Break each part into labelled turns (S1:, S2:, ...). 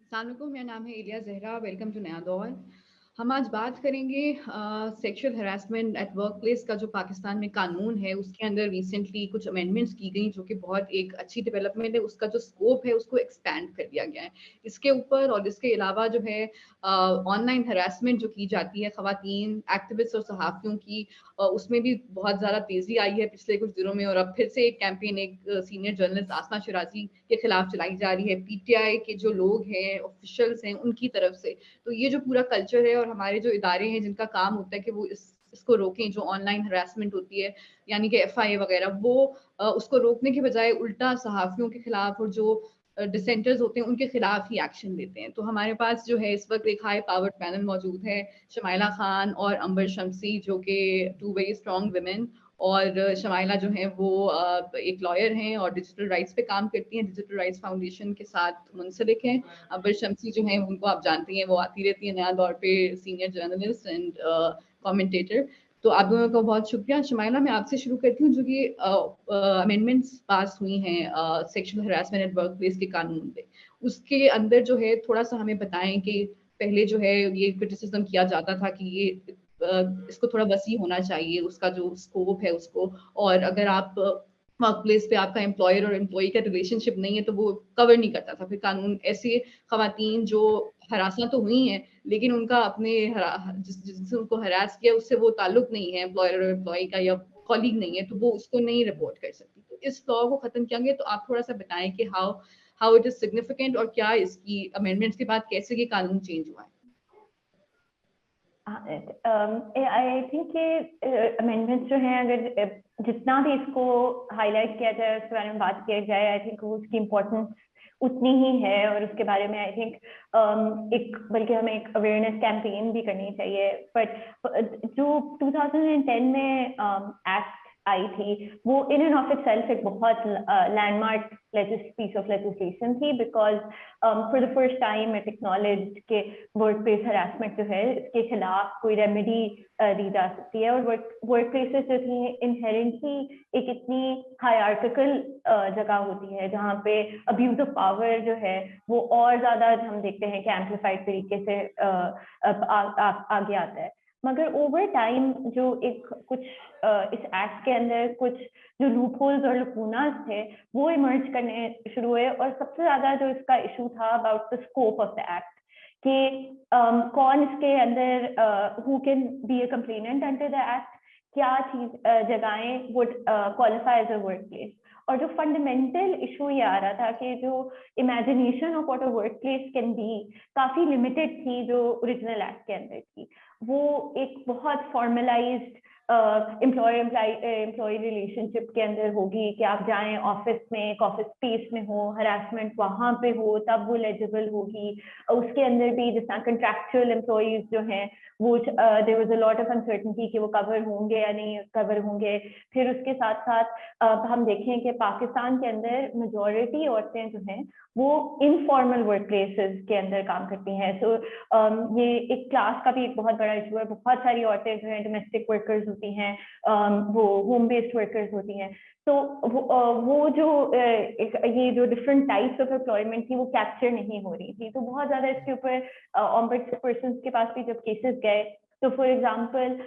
S1: अस्सलाम वालेकुम, मेरा नाम है इलिया ज़हरा। वेलकम टू नया दौर। हम आज बात करेंगे sexual harassment at work place का जो पाकिस्तान में कानून है, उसके अंदर रिसेंटली कुछ अमेंडमेंट्स की गई जो कि बहुत एक अच्छी डेवलपमेंट है। उसका जो स्कोप है उसको एक्सपैंड कर दिया गया है। इसके ऊपर और इसके अलावा जो है ऑनलाइन हरासमेंट जो की जाती है ख़वातीन एक्टिविस्ट और सहाफ़ियों की, उसमें भी बहुत ज़्यादा तेज़ी आई है पिछले कुछ दिनों में। और अब फिर से एक कैंपेन एक सीनियर जर्नलिस्ट आसमा शिराजी के खिलाफ चलाई जा रही है, पीटीआई के जो लोग हैं, ऑफिशियल्स हैं, उनकी तरफ से। तो ये जो पूरा कल्चर है और हमारे जो इदारे हैं जिनका काम होता है कि वो इसको रोकें, जो ऑनलाइन हरासमेंट होती है यानी कि एफआईए वगैरह, वो उसको रोकने के बजाय उल्टा सहाफ़ियों के खिलाफ और जो डिसेंटर्स होते हैं उनके खिलाफ ही एक्शन लेते हैं। तो हमारे पास जो है इस वक्त एक हाई पावर्ड पैनल मौजूद है, शमाइला खान और अंबर शमसी, जो कि टू वेरी स्ट्रॉन्ग वुमेन। और शमाइला जो है वो एक लॉयर हैं और डिजिटल राइट्स पे काम करती हैं, डिजिटल राइट्स फाउंडेशन के साथ मुंसलिक हैं। अंबर शमसी जो हैं उनको आप जानती हैं, वो आती रहती है नया दौर पे, सीनियर जर्नलिस्ट एंड कमेंटेटर। तो आप दोनों का बहुत शुक्रिया। शमाइला, मैं आपसे शुरू करती हूँ। जो कि अमेंडमेंट्स पास हुई हैं sexual harassment at work place के कानून पे, उसके अंदर जो है थोड़ा सा हमें बताएं कि पहले जो है ये क्रिटिसिज्म किया जाता था कि ये इसको थोड़ा वसी होना चाहिए, उसका जो स्कोप है उसको। और अगर आप वर्क प्लेस पे आपका एम्प्लॉयर और एम्प्लॉई का रिलेशनशिप नहीं है तो वो कवर नहीं करता था फिर कानून ऐसे खवातीन जो हरासा तो हुई हैं लेकिन उनका अपने जिससे उनको हरास किया उससे वो ताल्लुक नहीं है, एम्प्लॉयर और एम्प्लॉई का या कॉलीग नहीं है, तो वो उसको नहीं रिपोर्ट कर सकती। तो इस लॉ को खत्म किया गया। तो आप थोड़ा सा बताएं कि how how it is significant और क्या इसकी अमेंडमेंट्स के बाद कैसे ये कानून चेंज हुआ है।
S2: आई थिंक कि अमेंडमेंट्स जो हैं, अगर जितना भी इसको हाईलाइट किया जाए, उसके बारे में बात किया जाए, आई थिंक उसकी इम्पोर्टेंस उतनी ही है। और उसके बारे में आई थिंक एक बल्कि हमें एक अवेयरनेस कैंपेन भी करनी चाहिए। बट जो 2010 में एक्ट आई थी, वो इन एंड ऑफ इटसेल्फ एक बहुत लैंडमार्क पीस ऑफ लेजिस्लेशन थी, because for the first time it acknowledged कि वर्क प्लेस हरासमेंट जो है इसके खिलाफ कोई रेमेडी दी जा सकती है। और वर्क प्लेसेस जो थी इनहेरेंटली एक इतनी हायरार्किकल जगह होती है जहाँ पे अब्यूज ऑफ पावर जो है वो और ज्यादा हम देखते हैं कि एम्पलीफाइड तरीके से आगे आता है। मगर ओवर टाइम जो एक कुछ इस एक्ट के अंदर कुछ जो लूप होल्स और लुकूनास थे वो इमर्ज करने शुरू हुए। और सबसे ज्यादा जो इसका इशू था about the scope of the act, कि कौन इसके अंदर who can be a complainant under the act, क्या चीज जगहें would qualify as a work place. और जो फंडामेंटल इशू ये आ रहा था कि जो imagination of what a work place can be काफी लिमिटेड थी जो ओरिजिनल एक्ट के अंदर थी। वो एक बहुत फॉर्मलाइज्ड एम्प्लॉय रिलेशनशिप के अंदर होगी कि आप जाएं ऑफिस में, एक ऑफिस स्पेस में हो, हरासमेंट वहां पे हो तब वो एलिजिबल होगी। उसके अंदर भी जिस तरह कंट्रैक्चुअल एम्प्लॉयज जो हैं वो there was a lot of uncertainty कि वो कवर होंगे या नहीं कवर होंगे। फिर उसके साथ साथ हम देखें कि पाकिस्तान के अंदर मेजॉरिटी औरतें जो हैं वो इनफॉर्मल वर्क प्लेसेस के अंदर काम करती हैं। सो ये एक क्लास का भी एक बहुत बड़ा इशू है। बहुत सारी औरतें जो हैं डोमेस्टिक वर्कर्स होती हैं, वो होम बेस्ड वर्कर्स होती हैं। तो वो जो ये जो डिफरेंट टाइप्स ऑफ एम्प्लॉयमेंट थी वो कैप्चर नहीं हो रही थी। तो बहुत ज्यादा इसके ऊपर ऑम्बड्सपर्सन के पास भी जब केसेस गए तो फॉर एग्जांपल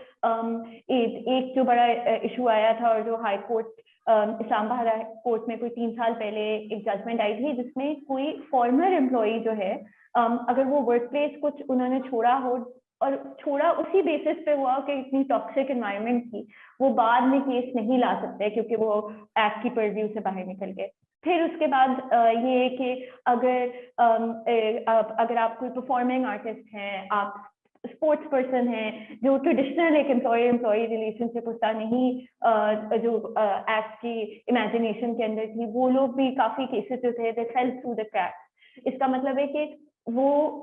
S2: एक जो बड़ा इशू आया था और जो high court Islamabad high court में कोई 3 साल पहले एक जजमेंट आई थी जिसमें कोई फॉर्मर एम्प्लॉई जो है अगर वो वर्क प्लेस कुछ उन्होंने छोड़ा हो और छोड़ा उसी बेसिस पे हुआ कि इतनी टॉक्सिक एनवायरनमेंट थी, वो बाद में केस नहीं ला सकते क्योंकि वो एक्ट की परव्यू से बाहर निकल गए। फिर उसके बाद ये कि अगर आप कोई परफॉर्मिंग आर्टिस्ट हैं, आप स्पोर्ट्स पर्सन हैं, जो ट्रेडिशनल एक एम्प्लॉय रिलेशनशिप उसका नहीं जो एक्ट की इमेजिनेशन के अंदर थी, वो लोग भी काफी केसेस जो थे दे फेल थ्रू द क्रैक्स। इसका मतलब है कि वो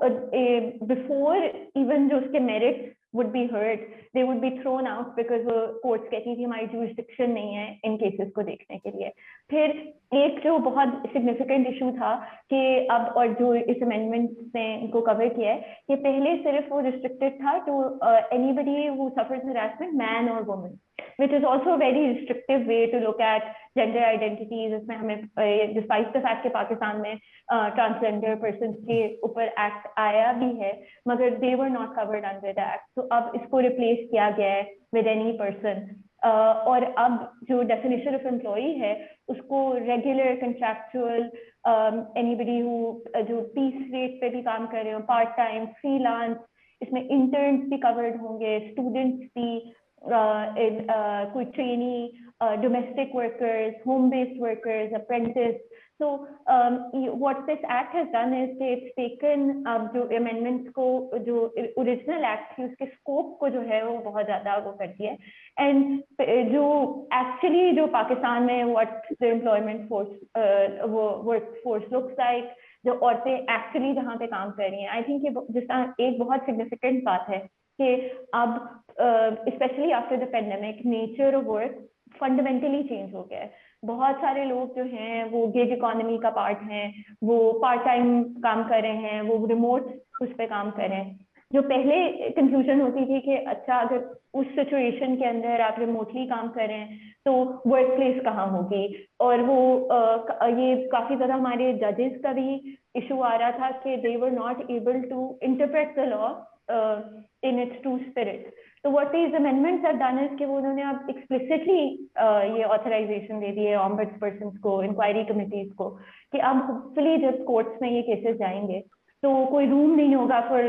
S2: बिफोर इवन जो उसके merits would be heard, they would be thrown out because वो कोर्ट्स कहती थी हमारी jurisdiction नहीं है इन केसेस को देखने के लिए। फिर एक जो बहुत सिग्निफिकेंट इशू था कि अब और जो इस अमेंडमेंट ने इनको कवर किया है कि पहले सिर्फ वो रिस्ट्रिक्टेड था to anybody who suffers harassment, man or woman, which is also a very restrictive way to look at gender identities, इसमें हमें डिस्पाइट द फैक्ट कि पाकिस्तान में ट्रांसजेंडर पर्सन के ऊपर एक्ट आया भी है, मगर they were not covered under the act. तो अब इसको रिप्लेस किया गया है विद एनी पर्सन, और अब जो डेफिनेशन ऑफ एम्प्लॉई है उसको रेगुलर कंट्रैक्चुअल एनीबडी हु जो पीस रेट पे भी काम कर रहे हो, पार्ट टाइम, फ्रीलांस, इसमें इंटर्न्स भी कवर्ड होंगे, स्टूडेंट्स भी, कोई trainee, domestic workers, home-based workers, apprentice. So what this act has done is it's taken जो amendments को, जो original act थी उसके scope को जो है वो बहुत ज़्यादा वो कर दिया है, and जो actually जो पाकिस्तान में what the employment force वो workforce looks like, जो औरतें actually जहाँ पे काम कर रही हैं, I think ये जिस एक बहुत significant बात है कि अब especially after the pandemic, nature of work fundamentally change हो गया है। बहुत सारे लोग जो हैं वो गिग इकोनॉमी का पार्ट हैं, वो पार्ट टाइम काम कर रहे हैं, वो रिमोट उस पे काम कर रहे हैं। जो पहले कंफ्यूजन होती थी कि अच्छा अगर उस सिचुएशन के अंदर आप रिमोटली काम कर रहे हैं तो वर्क प्लेस कहाँ होगी, और वो ये काफी ज्यादा हमारे जजेस का भी इशू आ रहा था कि they were not able to interpret the law in its true spirit. तो what these amendments have done is कि वो उन्होंने अब एक्सप्लिसिटली ये ऑथराइजेशन दे दी है ऑम्बड्सपर्सन को, इंक्वायरी कमिटीज को, कि अब होपफुली जब कोर्ट्स में ये केसेस जाएंगे तो कोई रूम नहीं होगा फॉर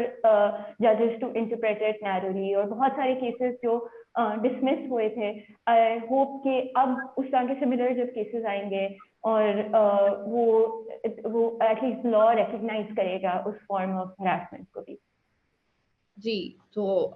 S2: जजेस टू इंटरप्रेट इट नैरोली, और बहुत सारे केसेस जो डिसमिस हुए थे, आई होप कि अब उस तरह के सिमिलर जब केसेस आएंगे और वो एटलीस्ट लॉ रिकग्नाइज करेगा उस फॉर्म ऑफ हरासमेंट को भी।
S1: जी, तो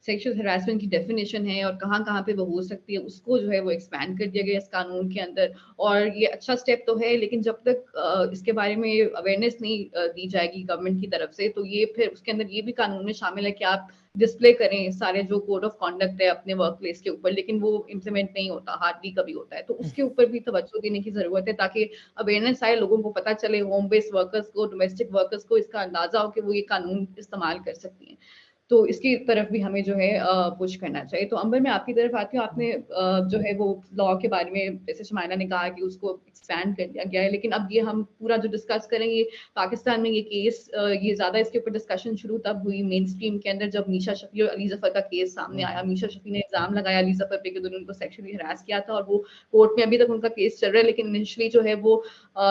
S1: सेक्सुअल हरासमेंट की डेफिनेशन है और कहाँ कहाँ पे वो हो सकती है, उसको जो है वो एक्सपैंड कर दिया गया इस कानून के अंदर, और ये अच्छा स्टेप तो है, लेकिन जब तक इसके बारे में अवेयरनेस नहीं दी जाएगी गवर्नमेंट की तरफ से, तो ये फिर उसके अंदर ये भी कानून में शामिल है कि आप डिस्प्ले करें सारे जो कोड ऑफ कॉन्डक्ट है अपने वर्क प्लेस के ऊपर, लेकिन वो इम्प्लीमेंट नहीं होता, हार्डली कभी होता है। तो उसके ऊपर भी तवज्जो देने की जरूरत है ताकि अवेयरनेस आए, लोगों को पता चले, होम बेस्ड वर्कर्स को, डोमेस्टिक वर्कर्स को इसका अंदाजा हो कि वो ये कानून इस्तेमाल कर सकती हैं। तो इसकी तरफ भी हमें जो है पुश करना चाहिए। तो अंबर, मैं आपकी तरफ आती हूँ। आपने जो है वो लॉ के बारे में, जैसे शमाइला ने कहा कि उसको एक्सपैंड कर दिया गया है, लेकिन अब ये हम पूरा जो डिस्कस करेंगे पाकिस्तान में ये केस, ये ज्यादा इसके ऊपर डिस्कशन शुरू तब हुई मेन स्ट्रीम के अंदर जब मीशा शफी और अली जफर का केस सामने आया। मीशा शफी ने इल्जाम लगाया अली जफर पे कि उन्होंने उनको सेक्सुअली हरास किया था, और वो कोर्ट में अभी तक उनका केस चल रहा है, लेकिन इनिशियली जो है वो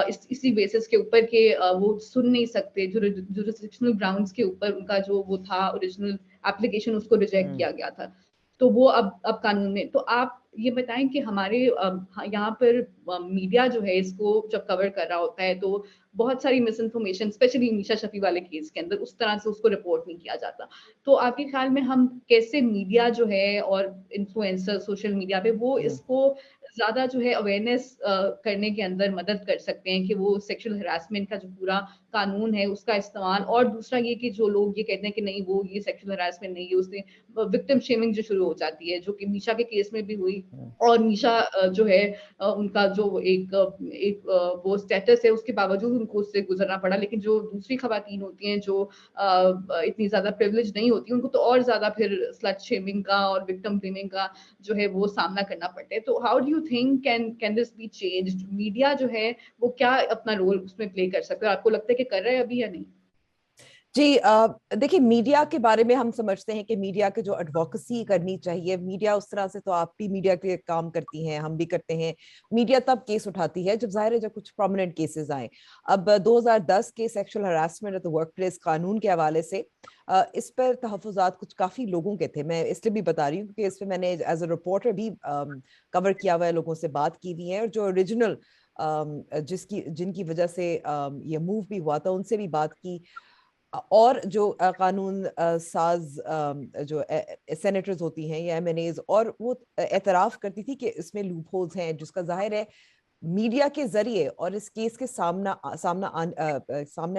S1: इसी बेसिस के ऊपर के वो सुन नहीं सकते, जो जुरिस्डिक्शनल ग्राउंड्स के ऊपर उनका जो वो था ओरिजिनल एप्लीकेशन, उसको रिजेक्ट किया गया था। तो वो अब कानून में, तो आप ये बताएं कि हमारे यहाँ पर मीडिया जो है इसको जब कवर कर रहा होता है तो बहुत सारी misinformation, specially Meesha Shafi वाले केस के अंदर उस तरह से उसको रिपोर्ट नहीं किया जाता। तो आपके ख्याल में हम कैसे मीडिया जो है और इन्फ्लुएंसर सोशल मीडिया पे वो इसको ज्यादा जो है अवेयरनेस करने के अंदर मदद कर सकते हैं कि वो सेक्सुअल हरासमेंट का जो पूरा कानून है उसका इस्तेमाल, और दूसरा ये कि जो लोग ये कहते हैं कि नहीं वो ये सेक्सुअल हरासमेंट नहीं है, उससे विक्टिम शेमिंग जो शुरू हो जाती है, जो कि मीशा के केस में भी हुई, और मीशा जो है उनका जो एक वो स्टेटस है उसके बावजूद उनको उससे गुजरना पड़ा, लेकिन जो दूसरी खवातीन होती हैं जो इतनी ज्यादा प्रिविलेज नहीं होती उनको तो और ज्यादा फिर स्लट शेमिंग का और विक्टिम ब्लेमिंग का जो है वो सामना करना पड़ता है। तो how do you think can this be changed? Media जो है वो क्या अपना रोल उसमें प्ले कर सकते हैं? आपको लगता है कि कर रहे हैं अभी या नहीं?
S3: जी, देखिए, मीडिया के बारे में हम समझते हैं कि मीडिया की जो एडवोकेसी करनी चाहिए, मीडिया उस तरह से, तो आप भी मीडिया के काम करती हैं, हम भी करते हैं। मीडिया तब केस उठाती है जब जाहिर है जब कुछ प्रोमिनेंट केसेस आए। अब 2010 के sexual harassment at the work place कानून के हवाले से इस पर तहफ़्फ़ुज़ात कुछ काफी लोगों के थे। मैं इसलिए भी बता रही हूँ क्योंकि इस पर मैंने एज अ रिपोर्टर भी कवर किया हुआ है, लोगों से बात की हुई है, और जो ओरिजिनल जिनकी वजह से ये मूव भी हुआ था उनसे भी बात की, और जो कानून साज जो सेनेटर्स होती हैं या एमएनएज, और वो एतराफ करती थी कि इसमें लूप होल्स हैं, जिसका जाहिर है मीडिया के जरिए और इस केस के सामने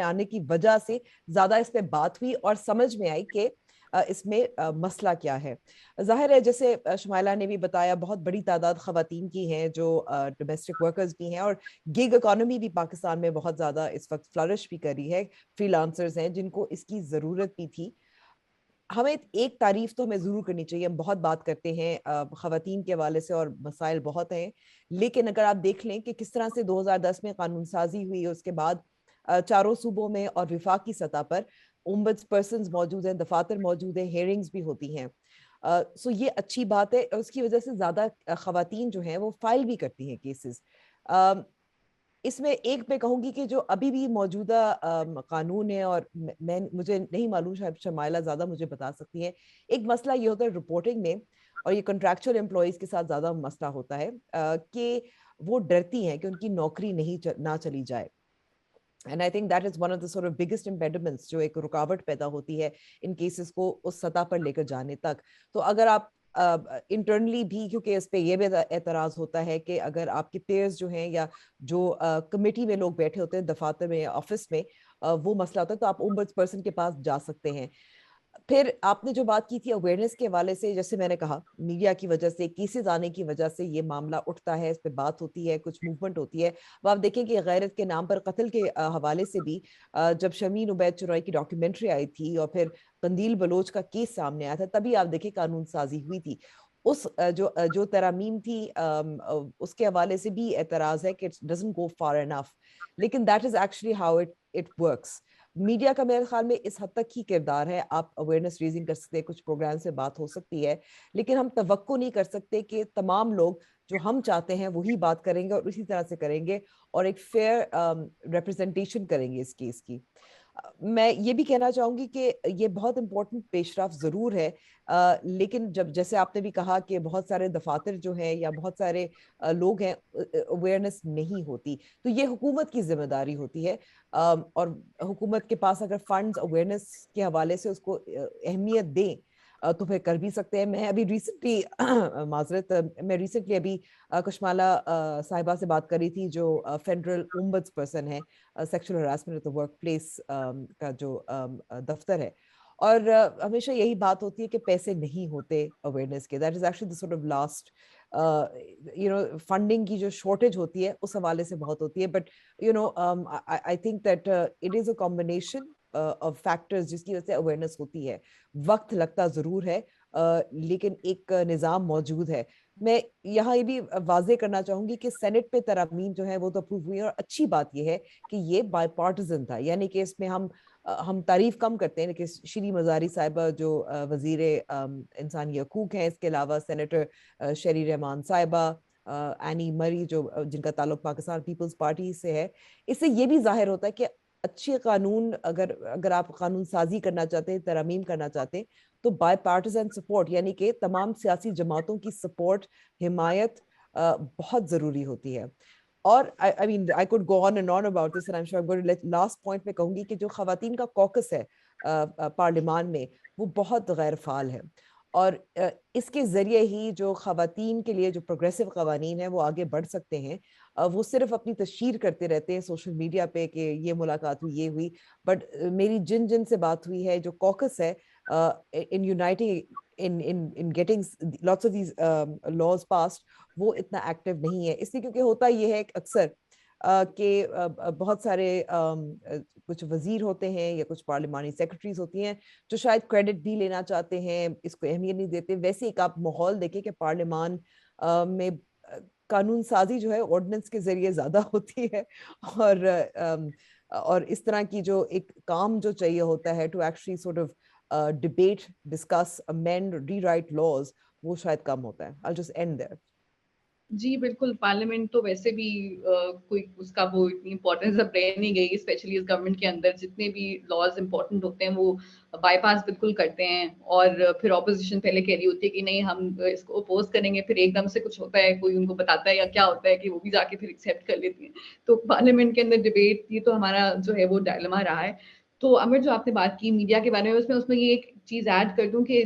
S3: आने की वजह से ज्यादा इस पे बात हुई और समझ में आई कि इसमें मसला क्या है। जाहिर है, जैसे शमाइला ने भी बताया, बहुत बड़ी तादाद खवातीन की हैं जो डोमेस्टिक वर्कर्स भी हैं, और गिग इकोनॉमी भी पाकिस्तान में बहुत ज़्यादा इस वक्त फ्लरिश भी कर रही है। फ्रीलांसर्स हैं जिनको इसकी ज़रूरत भी थी। हमें एक तारीफ तो हमें जरूर करनी चाहिए, हम बहुत बात करते हैं खवातीन के हवाले से और मसाइल बहुत हैं, लेकिन अगर आप देख लें कि किस तरह से 2010 में कानून साजी हुई, उसके बाद चारों सूबों में और विफाकी सतह पर ओम्बड्स पर्सन्स मौजूद हैं, दफातर मौजूद हैं, हेयरिंग्स भी होती हैं, सो ये अच्छी बात है। उसकी वजह से ज्यादा खवातीन जो हैं वो फाइल भी करती हैं केसेस। इसमें एक मैं कहूंगी कि जो अभी भी मौजूदा कानून है, और मैं मुझे नहीं मालूम, शायद शमाइला ज्यादा मुझे बता सकती है, एक मसला ये होता है रिपोर्टिंग में, और ये कॉन्ट्रैक्चुअल एम्प्लॉयज के साथ ज्यादा मसला होता है कि वो डरती हैं कि उनकी नौकरी ना चली जाए। And I think that is one of the sort of biggest impediments, जो एक रुकावट पैदा होती है इन केसेस को उस सतह पर लेकर जाने तक। तो अगर आप इंटरनली भी, क्योंकि इस पे ये भी एतराज होता है कि अगर आपके पेयर्स जो हैं या जो कमेटी में लोग बैठे होते हैं दफातर में या ऑफिस में, वो मसला होता है, तो आप ओम्बड्स पर्सन के पास जा सकते हैं। फिर आपने जो बात की थी अवेयरनेस के हवाले से, जैसे मैंने कहा, मीडिया की वजह से, केसेस आने की वजह से ये मामला उठता है, इस पे बात होती है, कुछ मूवमेंट होती है। अब आप देखें कि गैरत के नाम पर कत्ल के हवाले से भी जब शमीन उबैद चुराई की डॉक्यूमेंट्री आई थी और फिर कंदील बलोच का केस सामने आया था, तभी आप देखें कानून साजी हुई थी। उस जो तरामीम थी उसके हवाले से भी एतराज है कि it doesn't go far enough, लेकिन that is actually how it works. Media का मेरे ख्याल में इस हद तक ही किरदार है, आप अवेयरनेस रेजिंग कर सकते हैं, कुछ प्रोग्राम से बात हो सकती है, लेकिन हम तवक्को नहीं कर सकते कि तमाम लोग जो हम चाहते हैं वही बात करेंगे और उसी तरह से करेंगे और एक फेयर रिप्रेजेंटेशन करेंगे इस केस की। मैं ये भी कहना चाहूंगी कि ये बहुत इंपॉर्टेंट पेशरफ जरूर है, लेकिन जब जैसे आपने भी कहा कि बहुत सारे दफातर जो हैं या बहुत सारे लोग हैं, अवेयरनेस नहीं होती, तो ये हुकूमत की जिम्मेदारी होती है। और हुकूमत के पास अगर फंड्स अवेयरनेस के हवाले से उसको अहमियत दें तो फिर कर भी सकते हैं। मैं अभी रिसेंटली मैं रिसेंटली अभी कशमाला साहिबा से बात कर रही थी, जो फेडरल ओम्बड्स पर्सन है sexual harassment at the work place का जो दफ्तर है, और हमेशा यही बात होती है कि पैसे नहीं होते अवेयरनेस के। That is actually the sort of last funding की जो शॉर्टेज होती है उस हवाले से बहुत होती है। But I think that it is a combination of factors जिसकी वजह से अवेयरनेस होती है। वक्त लगता जरूर है, लेकिन एक निज़ाम मौजूद है। मैं यहाँ ये भी वाजे करना चाहूंगी कि सेनेट पे तरामीम जो है वो तो अप्रूव हुई है, और अच्छी बात ये है कि ये बायपार्टिजन था, यानी कि इसमें हम तारीफ कम करते हैं, लेकिन श्री मजारी साहिबा जो वजीर इंसानी हकूक हैं, इसके अलावा सेनेटर शरी रहमान साहिबा, एनी मरी जो जिनका ताल्लुक पाकिस्तान पीपल्स पार्टी से है, इससे ये भी जाहिर होता है कि अच्छे कानून, अगर आप कानून साजी करना चाहते हैं, तरामीम करना चाहते हैं, तो बाय पार्टिजन सपोर्ट, यानी कि तमाम सियासी जमातों की सपोर्ट, हिमायत बहुत जरूरी होती है। और I mean I could go on and on about this and I am sure I am going to let last point में कहूंगी कि जो खवातीन का कॉकस है पार्लियामान में, वो बहुत गैर फाल है, और इसके जरिए ही जो खवातीन के लिए जो प्रोग्रेसिव कवानीन है वो आगे बढ़ सकते हैं। वो सिर्फ अपनी तशहीर करते रहते हैं सोशल मीडिया पे कि ये मुलाकात हुई, ये हुई, बट मेरी जिन जिन से बात हुई है, जो कॉकस है इन uniting in getting lots of these laws passed, वो इतना एक्टिव नहीं है। इसलिए क्योंकि होता ये है अक्सर कि बहुत सारे कुछ वजीर होते हैं या कुछ पार्लिमानी सेक्रेटरीज होती हैं जो शायद क्रेडिट भी लेना चाहते हैं, इसको अहमियत नहीं देते। वैसे एक आप माहौल देखें कि पार्लियामान में कानून साजी जो है ऑर्डिनेंस के जरिए ज्यादा होती है, और इस तरह की जो एक काम जो चाहिए होता है to actually sort of debate, discuss, amend, rewrite laws, वो शायद कम होता है। I'll just end there.
S1: जी बिल्कुल, पार्लियामेंट तो वैसे भी कोई उसका वो इतनी इंपॉर्टेंस अब रह नहीं गई, स्पेशली इस गवर्नमेंट के अंदर जितने भी लॉज इंपॉर्टेंट होते हैं वो बाईपास बिल्कुल करते हैं, और फिर ऑपोजिशन पहले कह रही होती है कि नहीं हम इसको अपोज करेंगे, फिर एकदम से कुछ होता है, कोई उनको बताता है या क्या होता है कि वो भी जाके फिर एक्सेप्ट कर लेती हैं। तो पार्लियामेंट के अंदर डिबेट ये तो हमारा जो है वो डायलेमा रहा है। तो अमर, जो आपने बात की मीडिया के बारे में, उसमें ये एक चीज ऐड कर दूं कि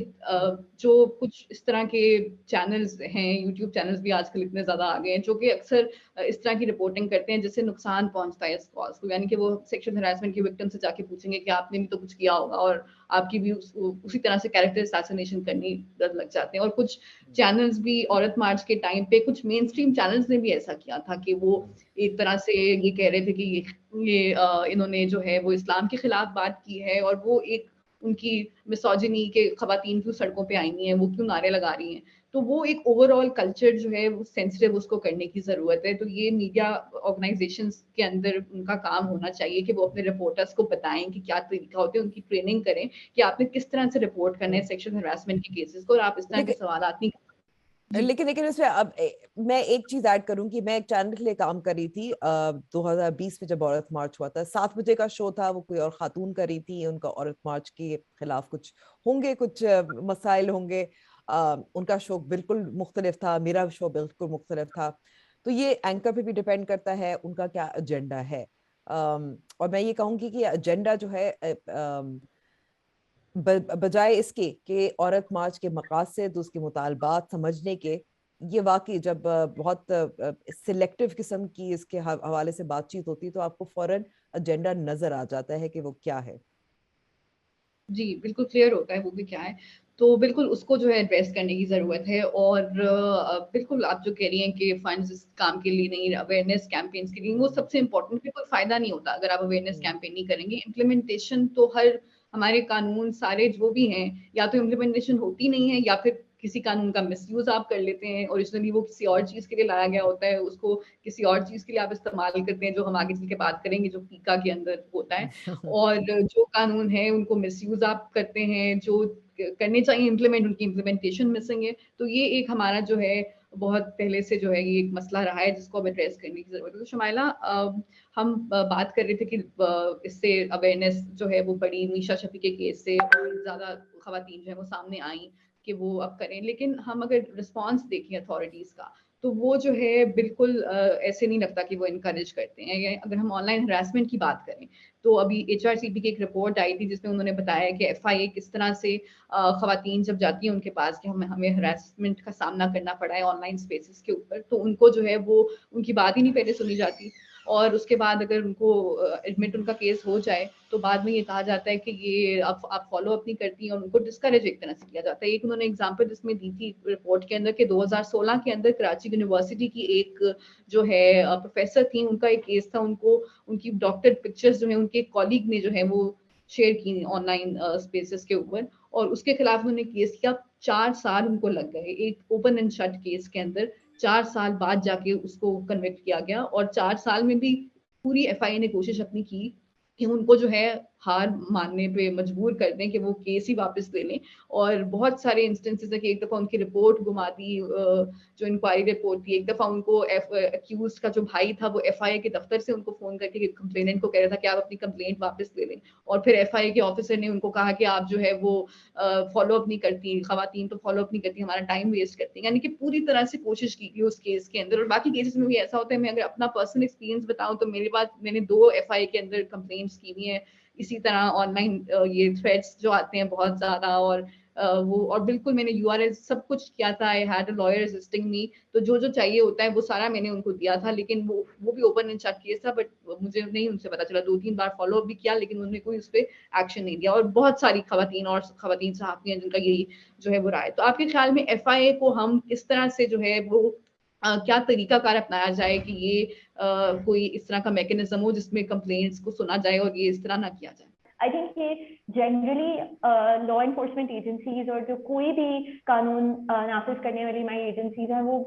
S1: जो कुछ इस तरह के चैनल्स हैं, यूट्यूब चैनल्स भी आजकल इतने ज्यादा आ गए हैं जो कि अक्सर इस तरह की रिपोर्टिंग करते हैं जिससे नुकसान पहुंचता है इस कॉज को, यानी कि वो सेक्सुअल हैरेसमेंट की विक्टिम से जाके पूछेंगे कि आपने भी तो कुछ किया होगा, और आपकी भी उसी तरह से कैरेक्टर असैसिनेशन करनी लग जाते हैं। और कुछ चैनल्स भी औरत मार्च के टाइम पे, कुछ मेन स्ट्रीम चैनल्स ने भी ऐसा किया था कि वो एक तरह से ये कह रहे थे कि ये इन्होंने जो है वो इस्लाम के खिलाफ बात की है, और वो एक ان کی مسوجنی کے خواتین کیوں سڑکوں پہ آئی ہیں, وہ کیوں نعرے لگا رہی ہیں. تو وہ ایک اوور آل کلچر جو ہے وہ سینسٹیو اس کو کرنے کی ضرورت ہے. تو یہ میڈیا آرگنائزیشنز کے اندر ان کا کام ہونا چاہیے کہ وہ اپنے رپورٹرس کو بتائیں کہ کیا طریقہ ہوتے ہیں, ان کی ٹریننگ کریں کہ آپ نے کس طرح سے رپورٹ کرنا ہے سیکشل ہراسمنٹ کے کیسز کو, اور آپ اس طرح کے سوالات نہیں.
S3: لیکن اس میں اب میں ایک چیز ایڈ کروں کہ میں ایک چینل کے لیے کام کر رہی تھی 2020 میں جب عورت مارچ ہوا تھا. 7 بجے کا شو تھا, وہ کوئی اور خاتون کر رہی تھی, ان کا عورت مارچ کے خلاف کچھ ہوں گے, کچھ مسائل ہوں گے. ان کا شو بالکل مختلف تھا, میرا شو بالکل مختلف تھا. تو یہ اینکر پہ بھی ڈیپینڈ کرتا ہے ان کا کیا ایجنڈا ہے. اور میں یہ کہوں گی کہ ایجنڈا جو ہے بجائے اس کے کہ عورت مارچ کے مقاصد, اس کے مطالبات سمجھنے کے, یہ واقعی جب بہت سلیکٹیو قسم کی اس کے حوالے سے بات چیت ہوتی تو آپ کو فوراً ایجنڈا نظر آ جاتا ہے کہ وہ کیا ہے.
S1: جی بالکل کلیئر ہوتا ہے وہ بھی کیا ہے. تو بالکل اس کو جو ہے ایڈریس کرنے کی ضرورت ہے. اور بالکل آپ جو کہہ رہی ہیں کہ فنڈز اس کام کے لیے نہیں, اویئرنیس کیمپینس کے لیے, وہ سب سے امپورٹنٹ, پھر کوئی فائدہ نہیں ہوتا اگر آپ اویئرنیس کیمپین نہیں کریں گے. امپلیمنٹیشن تو ہمارے قانون سارے جو بھی ہیں, یا تو امپلیمنٹیشن ہوتی نہیں ہے, یا پھر کسی قانون کا مس یوز آپ کر لیتے ہیں. اوریجنلی وہ کسی اور چیز کے لیے لایا گیا ہوتا ہے, اس کو کسی اور چیز کے لیے آپ استعمال کرتے ہیں, جو ہم آگے چل کے بات کریں گے, جو پیکا کے اندر ہوتا ہے. اور جو قانون ہے ان کو مس یوز آپ کرتے ہیں, جو کرنے چاہیے امپلیمنٹ, ان کی امپلیمنٹیشن مسنگ ہے. تو یہ ایک ہمارا جو ہے بہت پہلے سے جو ہے یہ ایک مسئلہ رہا ہے جس کو اب ایڈریس کرنے کی ضرورت ہے. تو شمائلہ, ہم بات کر رہے تھے کہ اس سے اویئرنیس جو ہے وہ بڑی, میشا شفیع کے کیس سے زیادہ خواتین جو ہے وہ سامنے آئیں کہ وہ اب کریں. لیکن ہم اگر رسپانس دیکھیں اتھارٹیز کا تو وہ جو ہے بالکل ایسے نہیں لگتا کہ وہ انکریج کرتے ہیں. اگر ہم آن لائن ہراسمنٹ کی بات کریں تو ابھی HRCP کی ایک رپورٹ آئی تھی جس میں انہوں نے بتایا کہ FIA کس طرح سے خواتین جب جاتی ہیں ان کے پاس کہ ہمیں ہراسمنٹ کا سامنا کرنا پڑا ہے آن لائن اسپیسز کے اوپر, تو ان کو جو ہے وہ ان کی بات ہی نہیں پہلے سنی جاتی, اور اس کے بعد اگر ان کو ایڈمٹ ان کا کیس ہو جائے تو بعد میں یہ کہا جاتا ہے کہ یہ آپ فالو اپ نہیں کرتی ہیں, اور ان کو ڈسکریج ایک طرح سے کیا جاتا ہے. ایک انہوں نے ایگزامپل جس میں دی تھی رپورٹ کے اندر کہ 2016 کے اندر کراچی یونیورسٹی کی ایک جو ہے پروفیسر تھیں, ان کا ایک کیس تھا, ان کو ان کی ڈاکٹر پکچرز جو ہیں ان کے کالیگ نے جو ہے وہ شیئر کی آن لائن اسپیسز کے اوپر, اور اس کے خلاف انہوں نے کیس کیا. 4 سال ان کو لگ گئے ایک اوپن اینڈ شٹ کیس کے اندر. 4 سال بعد جا کے اس کو کنوکٹ کیا گیا, اور 4 سال میں بھی پوری FIA نے کوشش اپنی کی کہ ان کو جو ہے ہار ماننے پہ مجبور کر دیں کہ وہ کیس ہی واپس لے لیں. اور بہت سارے انسٹنسز ہے کہ ایک دفعہ ان کی رپورٹ گما دی, جو انکوائری رپورٹ تھی. ایک دفعہ ان کو ایکیوزڈ کا جو بھائی تھا وہ FIA کے دفتر سے ان کو فون کر کے کمپلیننٹ کو کہہ رہا تھا کہ آپ اپنی کمپلینٹ واپس لے لیں, اور پھر FIA کے آفیسر نے ان کو کہا کہ آپ جو ہے وہ فالو اپ نہیں کرتی, خواتین تو فالو اپ نہیں کرتی, ہمارا ٹائم ویسٹ کرتی ہیں. یعنی کہ پوری طرح سے کوشش کی گئی اس کیس کے اندر. اور باقی کیسز میں بھی ایسا ہوتا ہے, میں اگر اپنا پرسنل ایکسپیرینس بتاؤں تو میرے پاس میں نے 2 FIA کے اندر کمپلینٹس کی ہوئی ہیں. اسی طرح آن لائن یہ تھریڈس جو آتے ہیں بہت زیادہ, اور وہ, اور بالکل میں نے URL سب کچھ کیا تھا. I had a lawyer assisting me, تو جو چاہیے ہوتا ہے وہ سارا میں نے ان کو دیا تھا. لیکن وہ بھی اوپن اینڈ شٹ کیس تھا, بٹ مجھے نہیں ان سے پتا چلا. 2-3 بار فالو اپ بھی کیا لیکن انہوں نے کوئی اس پہ ایکشن نہیں دیا. اور بہت ساری خواتین صحافی ہیں جن کا یہی جو ہے وہ رائے. تو آپ کے خیال میں FIA کو ہم کس طرح سے جو ہے وہ کیا طریقہ کار اپنایا جائے کہ یہ کوئی اس طرح کا میکینزم ہو جس میں کمپلینٹس کو سنا جائے اور یہ اس طرح نہ کیا جائے؟
S2: آئی تھنک کہ جنرلی لا انفورسمنٹ ایجنسیز اور جو کوئی بھی قانون نافذ کرنے والی ہماری ایجنسیز ہیں وہ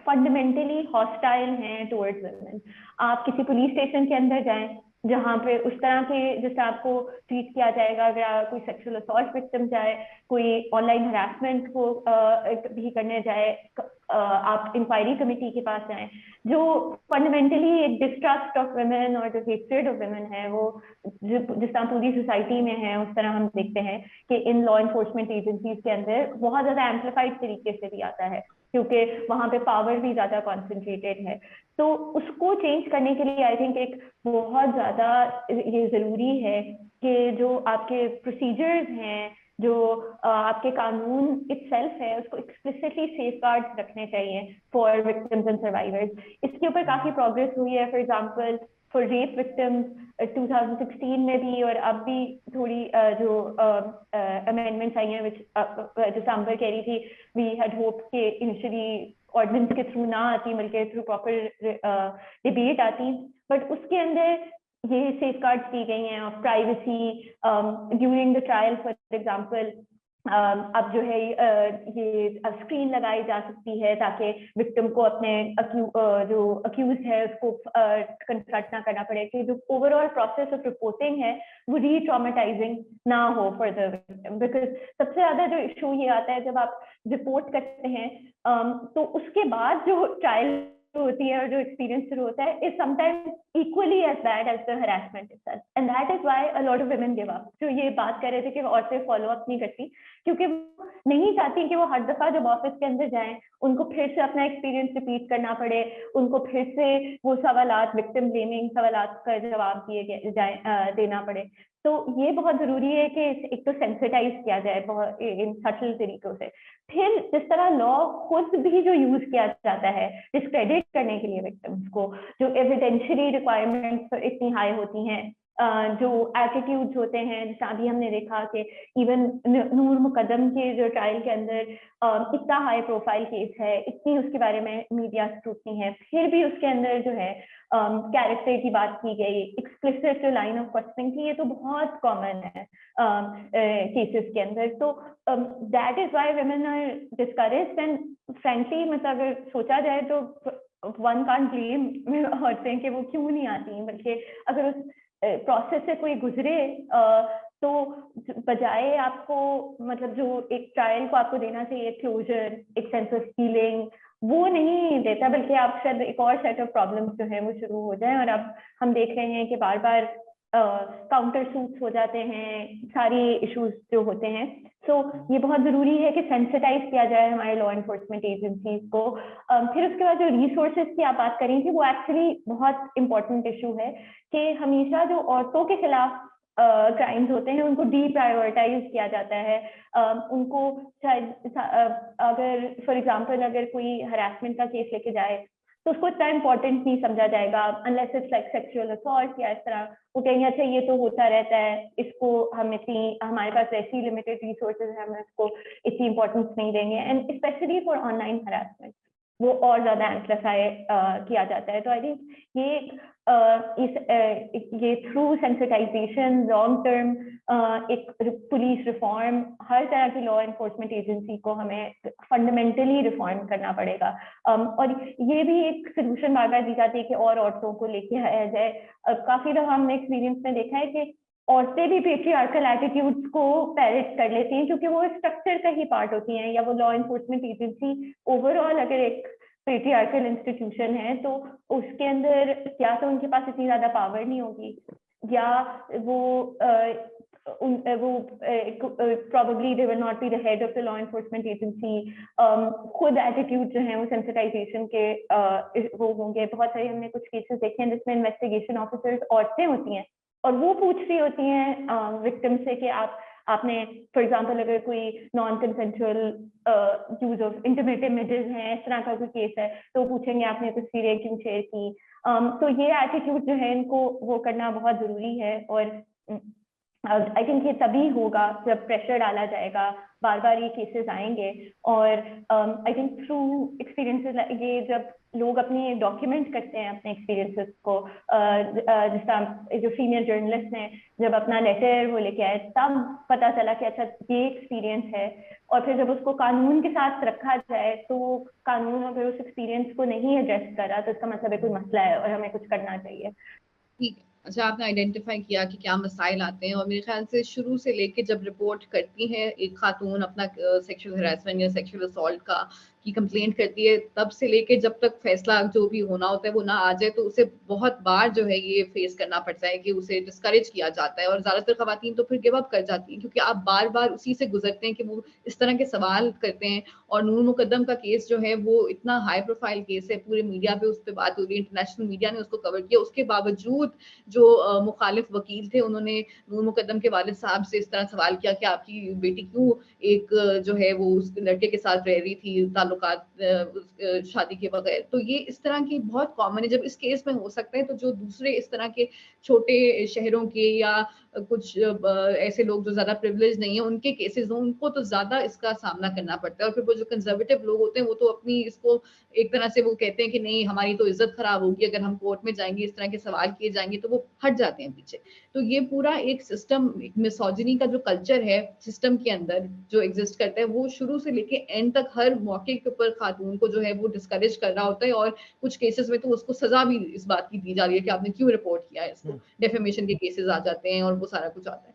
S2: فنڈامنٹلی ہاسٹائل ہیں ٹورڈز ویمن. آپ کسی پولیس اسٹیشن کے اندر جائیں جہاں پہ اس طرح کے جیسے آپ کو ٹریٹ کیا جائے گا, اگر کوئی سیکشل اسالٹ وکٹم جائے, کوئی آن لائن ہراسمنٹ کو بھی کرنے جائے, آپ انکوائری کمیٹی کے پاس جائیں. جو فنڈامنٹلی ایک ڈسٹرسٹ آف ویمن اور جو ہیٹریڈ آف ویمن ہے وہ جس طرح پوری سوسائٹی میں ہے اس طرح ہم دیکھتے ہیں کہ ان لا انفورسمنٹ ایجنسیز کے اندر بہت زیادہ ایمپلیفائڈ طریقے سے بھی آتا ہے کیونکہ وہاں پہ پاور بھی زیادہ کانسنٹریٹڈ ہے. تو اس کو چینج کرنے کے لیے آئی تھنک ایک بہت زیادہ یہ ضروری ہے کہ جو آپ کے پروسیجرز ہیں, جو آپ کے قانون اٹ سیلف ہے, اس کو ایکسپلسٹلی سیف گارڈ رکھنے چاہیے فار وکٹمز اینڈ سروائیورز. اس کے اوپر کافی پروگرس ہوئی ہے. For example for rape victims 2016 میں بھی اور اب بھی تھوڑی جو امینڈمنٹس آئی ہیں جیسے امبر کہہ رہی تھی, وی ہیڈ ہوپ کہ انیشلی آرڈیننس کے تھرو نہ آتی بلکہ تھرو پراپر ڈبیٹ آتی, بٹ اس کے اندر یہ सेफ गार्ड्स दी गई हैं of privacy during the trial for example अब जो है ये स्क्रीन लगाई जा सकती है ताकि विक्टिम को अपने जो अक्यूज है उसको कंफ्रंट ना करना पड़े, कि जो ओवरऑल प्रोसेस ऑफ रिपोर्टिंग है वो री ट्रॉमेटाइजिंग ना हो फॉर द विक्टिम। बिकॉज सबसे ज्यादा जो इशू ये आता है जब आप रिपोर्ट करते हैं तो उसके बाद जो ट्रायल होती है और जो एक्सपीरियंस शुरू होता है is sometimes equally as bad as the harassment itself, and that is why a lot of women give up. जो ये बात कर रहे थे कि वो औरतें फॉलो अप नहीं करती क्योंकि वो नहीं चाहती कि वो हर दफा जब ऑफिस के अंदर जाएं उनको फिर से अपना एक्सपीरियंस रिपीट करना पड़े, उनको फिर से वो सवालात, विक्टिम ब्लेमिंग सवालात का जवाब देना पड़े। तो ये बहुत जरूरी है कि एक तो सेंसिटाइज किया जाए बहुत इन सटल तरीकों से। फिर जिस तरह लॉ खुद भी जो यूज किया जाता है डिस्क्रेडिट करने के लिए विक्टिम्स को, जो एविडेंशियरी रिक्वायरमेंट्स इतनी हाई होती हैं, जो एटीट्यूड्स होते हैं, जैसा अभी हमने देखा कि इवन नूर मुकद्दम के जो ट्रायल के अंदर इतना हाई प्रोफाइल केस है, इतनी उसके बारे में मीडिया स्क्रूटनी है, फिर भी उसके अंदर जो है कैरेक्टर की बात की गई, एक्सप्लिसिट जो लाइन ऑफ क्वेश्चनिंग थी, ये तो बहुत कॉमन है केसेस के अंदर। तो that is why women are discouraged and frankly मतलब अगर सोचा जाए तो वन कांट ब्लेम औरतें कि वो क्यों नहीं आती, बल्कि अगर उस प्रोसेस से कोई गुजरे तो बजाय आपको मतलब जो एक ट्रायल को आपको देना चाहिए क्लोजर, एक सेंस ऑफ हीलिंग, वो नहीं देता, बल्कि आप शायद एक और सेट ऑफ प्रॉब्लम्स जो है वो शुरू हो जाए। और अब हम देख रहे हैं कि बार बार काउंटर सूट्स हो जाते हैं, सारी इश्यूज जो होते हैं। सो ये बहुत जरूरी है कि सेंसिटाइज किया जाए हमारे लॉ एनफोर्समेंट एजेंसीज को। फिर उसके बाद जो रिसोर्सेज की आप बात करें थी, वो एक्चुअली बहुत इंपॉर्टेंट इशू है कि हमेशा जो औरतों के खिलाफ क्राइम्स होते हैं उनको डी प्रायोरिटाइज किया जाता है। उनको शायद अगर फॉर एग्जांपल अगर कोई हरासमेंट का केस लेके जाए तो उसको इतना इम्पोर्टेंट नहीं समझा जाएगा unless it's like sexual assault या इस तरह। वो कहेंगे अच्छा ये तो होता रहता है, इसको हम इतनी, हमारे पास ऐसी लिमिटेड रिसोर्सेज हैं, हम इसको इतनी इंपॉर्टेंस नहीं देंगे। And specially for online harassment वो और ज्यादा एम्प्लीफाई किया जाता है। तो आई थिंक ये थ्रू सेंसिटाइजेशन लॉन्ग टर्म एक पुलिस रिफॉर्म, हर तरह की लॉ एनफोर्समेंट एजेंसी को हमें फंडामेंटली रिफॉर्म करना पड़ेगा। और ये भी एक सोल्यूशन बार बार दी जाती है कि और औरतों को लेके आया जाए। काफी दफा हमने एक्सपीरियंस में देखा है कि औरतें भी पेट्रियार्कल एटीट्यूड्स को पैरेट कर लेती हैं क्योंकि वो स्ट्रक्चर का ही पार्ट होती हैं, या वो लॉ एनफोर्समेंट एजेंसी ओवरऑल अगर एक पेट्रियार्कल इंस्टीट्यूशन है तो उसके अंदर या तो उनके पास इतनी ज्यादा पावर नहीं होगी, या वो probably they will not be the head of the law enforcement agency। खुद एटीट्यूड जो है वो सेंसिटाइजेशन के वो होंगे। बहुत सारे हमने कुछ केसेस देखे हैं जिसमें इन्वेस्टिगेशन ऑफिसर्स औरतें होती हैं और वो पूछ रही होती हैं विक्टिम से कि आपने फॉर एग्जांपल अगर कोई non consensual use of intimate images हैं, इस तरह का कोई केस है, तो पूछेंगे आपने तस्वीरें क्यों शेयर की। तो ये एटीट्यूड जो है इनको वो करना बहुत जरूरी है। और आई थिंक ये तभी होगा जब प्रेशर डाला जाएगा, बार बार ये केसेस आएंगे। और आई थिंक थ्रू एक्सपीरियंसेस, ये जब लोग अपने डॉक्यूमेंट करते हैं अपने एक्सपीरियंसेस को, जिस तरह जो फीमेल जर्नलिस्ट ने जब अपना लेटर वो लेके आए तब पता चला कि अच्छा ये एक्सपीरियंस है। और फिर जब उसको कानून के साथ रखा जाए तो कानून अगर उस एक्सपीरियंस को नहीं एड्रेस करा तो इसका मतलब है कोई मसला है और हमें कुछ करना चाहिए।
S1: ठीक है, अच्छा आपने आइडेंटिफाई किया कि क्या मसाइल आते हैं, और मेरे ख्याल से शुरू से लेके जब रिपोर्ट करती है एक खातून अपना सेक्सुअल हरासमेंट या सेक्सुअल असॉल्ट का की कंप्लेंट करती है, तब से लेके जब तक फैसला जो भी होना होता है वो ना आ जाए, तो उसे बहुत बार जो है ये फेस करना पड़ता है कि उसे डिस्करेज किया जाता है। और ज्यादातर खवातीन तो फिर गिव अप कर जाती हैं क्योंकि आप बार बार उसी से गुजरते हैं कि वो इस तरह के सवाल करते हैं। और नूर मुकद्दम का केस जो है वो इतना हाई प्रोफाइल केस है, पूरे मीडिया पे उस पर बात हो रही है, इंटरनेशनल मीडिया ने उसको कवर किया। उसके बावजूद जो मुखालिफ वकील थे उन्होंने नूर मुकद्दम के वालिद साहब से इस तरह सवाल किया कि आपकी बेटी क्यों एक जो है वो उस लड़के के साथ रह रही थी, ताल्लुक ताल्लुकात शादी के बगैर, तो ये इस तरह की बहुत कॉमन है। जब इस केस में हो सकता है तो जो दूसरे इस तरह के छोटे शहरों के या कुछ ऐसे लोग जो ज्यादा प्रिविलेज नहीं है उनके केसेस हों, उनको तो ज्यादा इसका सामना करना पड़ता है। और फिर वो जो कंजर्वेटिव लोग होते हैं वो तो अपनी इसको एक तरह से वो कहते हैं कि नहीं हमारी तो इज्जत खराब होगी अगर हम कोर्ट में जाएंगे, इस तरह के सवाल किए जाएंगे, तो वो हट जाते हैं पीछे। तो ये पूरा एक सिस्टम, मिसोजिनी का जो कल्चर है सिस्टम के अंदर जो एग्जिस्ट करता है, वो शुरू से लेके एंड तक हर मौके के ऊपर खातून को जो है वो डिस्करेज कर रहा होता है। और कुछ केसेस में तो उसको सजा भी इस बात की दी जा रही है कि आपने क्यों रिपोर्ट किया है इसको, डेफेमेशन के केसेस आ जाते हैं और वो सारा कुछ आता है।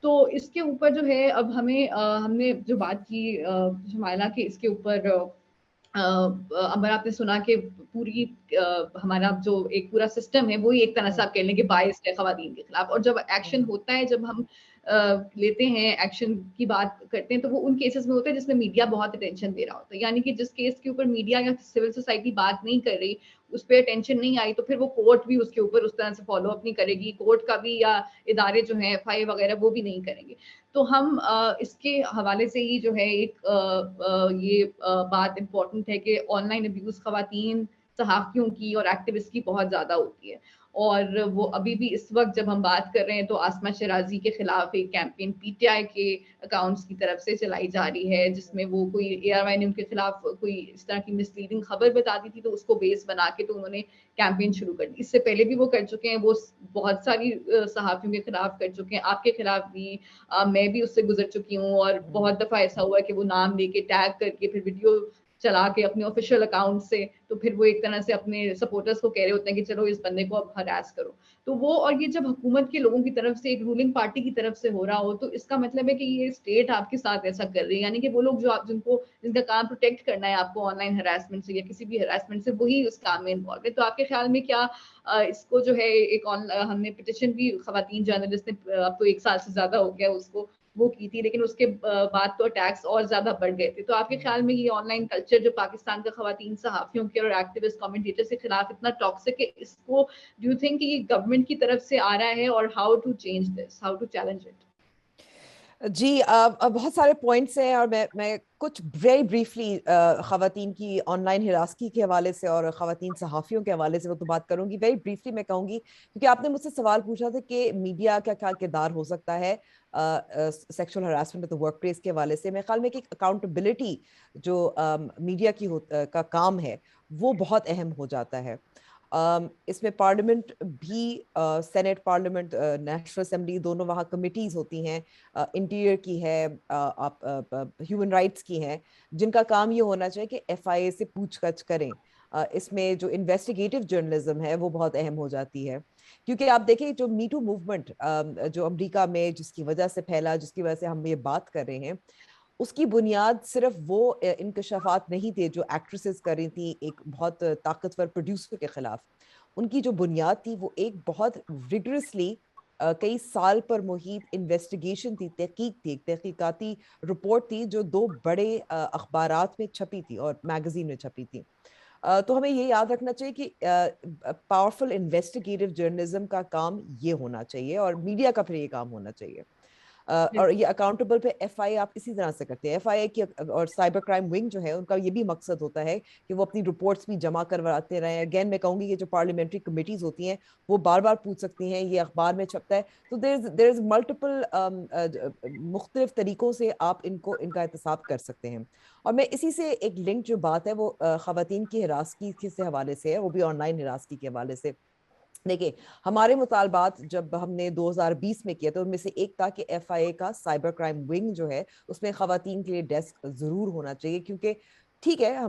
S1: तो इसके ऊपर जो है अब हमें हमने जो बात की शुमाइला के इसके ऊपर अगर आपने सुना कि पूरी हमारा जो एक पूरा सिस्टम है वही एक तरह से आप कह लेंगे बायस्ड है खवातीन के खिलाफ। और जब एक्शन होता है, जब हम लेते हैं एक्शन की बात करते हैं, तो वो उन केसेस में होता है जिसमें मीडिया बहुत अटेंशन दे रहा होता है। यानी कि जिस केस के ऊपर मीडिया या सिविल सोसाइटी बात नहीं कर रही, उस पर अटेंशन नहीं आई, तो फिर वो कोर्ट भी उसके ऊपर उस तरह से फॉलो अप नहीं करेगी, कोर्ट का भी या इदारे जो हैं एफआई वगैरह वो भी नहीं करेंगे। तो हम इसके हवाले से ही जो है एक ये बात इम्पोर्टेंट है कि ऑनलाइन अब्यूज खवातीन सहाफ़ियों की और एक्टिविस्ट की बहुत ज़्यादा होती है। और वो अभी भी इस वक्त जब हम बात कर रहे हैं तो आसमा शराजी के खिलाफ एक कैंपेन पीटीआई के अकाउंट्स की तरफ से चलाई जा रही है, जिसमें वो कोई एआरवाई ने उनके खिलाफ कोई इस तरह की मिसलीडिंग खबर बता दी थी, तो उसको बेस बना के तो उन्होंने कैंपेन शुरू कर दी। इससे पहले भी वो कर चुके हैं, वो बहुत सारी सहाफ़ियों के खिलाफ कर चुके हैं, आपके खिलाफ भी, मैं भी उससे गुजर चुकी हूँ। और बहुत दफ़ा ऐसा हुआ कि वो नाम लेके टैग करके फिर वीडियो चला के अपने ऑफिशियल अकाउंट से, तो फिर वो एक तरह से अपने सपोर्टर्स को कह रहे होते हैं कि चलो इस बंदे को अब हरास करो। तो वो, और ये जब हुकूमत के लोगों की तरफ से, एक रूलिंग पार्टी की तरफ से हो रहा हो, तो इसका मतलब है कि ये स्टेट आपके साथ ऐसा कर रही है। यानी कि वो लोग जो आप जिनको जिनका काम प्रोटेक्ट करना है आपको ऑनलाइन हरासमेंट से या किसी भी हरासमेंट से, वही उस काम में इन्वॉल्व है। तो आपके ख्याल में क्या इसको जो है एक हमने पिटिशन भी खवातीन जर्नलिस्ट ने अब तो 1 साल से ज्यादा हो गया उसको वो की थी, लेकिन उसके बाद तो अटैक्स और ज्यादा बढ़ गए थे। तो आपके ख्याल में ये ऑनलाइन कल्चर जो पाकिस्तान का खवातीन सहाफियों के और एक्टिविस्ट कमेंटेटर के खिलाफ इतना टॉक्सिक है, इसको डू यू थिंक ये गवर्नमेंट की तरफ से आ रहा है, और how to change this, how to challenge it?
S3: जी, बहुत सारे पॉइंट्स हैं और मैं कुछ वेरी ब्रीफली खवातीन की ऑनलाइन हिरासगी के हवाले से और खवातीन सहाफ़ियों के हवाले से वो तो बात करूंगी। वेरी ब्रीफली मैं कहूंगी, क्योंकि आपने मुझसे सवाल पूछा था कि मीडिया का क्या किरदार हो सकता है sexual harassment of the work place के हवाले से। मेरे ख्याल में कि अकाउंटेबिलिटी जो मीडिया की का काम है वो बहुत अहम हो जाता है। इसमें पार्लियामेंट भी, सेनेट, पार्लियामेंट, नेशनल असेंबली, दोनों वहाँ कमिटीज होती हैं, इंटीरियर की है, आप ह्यूमन राइट्स की हैं, जिनका काम ये होना चाहिए कि एफआईए से पूछताछ करें। इसमें जो इन्वेस्टिगेटिव जर्नलिज्म है वो बहुत अहम हो जाती है, क्योंकि आप देखें जो मीटू मूवमेंट जो अमेरिका में जिसकी वजह से फैला, जिसकी वजह से हम ये बात कर रहे हैं, उसकी बुनियाद सिर्फ वो इंकशाफात नहीं थे जो एक्ट्रेसेस कर रही थी एक बहुत ताकतवर प्रोड्यूसर के खिलाफ। उनकी जो बुनियाद थी वो एक बहुत रिगरसली कई साल पर मुहित इन्वेस्टिगेशन थी, तहकीक थी, एक तहकीकाती रिपोर्ट थी जो 2 बड़े अखबारात में छपी थी और मैगजीन में छपी थी। तो हमें ये याद रखना चाहिए कि पावरफुल इन्वेस्टिगेटिव जर्नलिज्म का काम ये होना चाहिए और मीडिया का फिर ये काम होना चाहिए। और ये अकाउंटेबल पे एफआईए आप इसी तरह से करते हैं। एफआईए की और साइबर क्राइम विंग जो है उनका ये भी मकसद होता है कि वो अपनी रिपोर्ट्स भी जमा करवाते रहे। अगेन मैं कहूंगी कि जो पार्लियामेंट्री कमेटीज होती हैं वो बार बार पूछ सकती हैं, ये अखबार में छपता है, तो देयर इज मल्टीपल मुख्तलिफ तरीकों से आप इनका एहतसाब कर सकते हैं। और मैं इसी से एक लिंक जो बात है वो खवातीन की हिरासगी से हवाले से है, वो भी ऑनलाइन हिरासगी के हवाले से। देखिए, हमारे मुतालबात जब हमने 2020 में किया तो उनमें से एक था कि एफआईए का साइबर क्राइम विंग जो है उसमें खवातीन के लिए डेस्क जरूर होना चाहिए, क्योंकि ठीक है,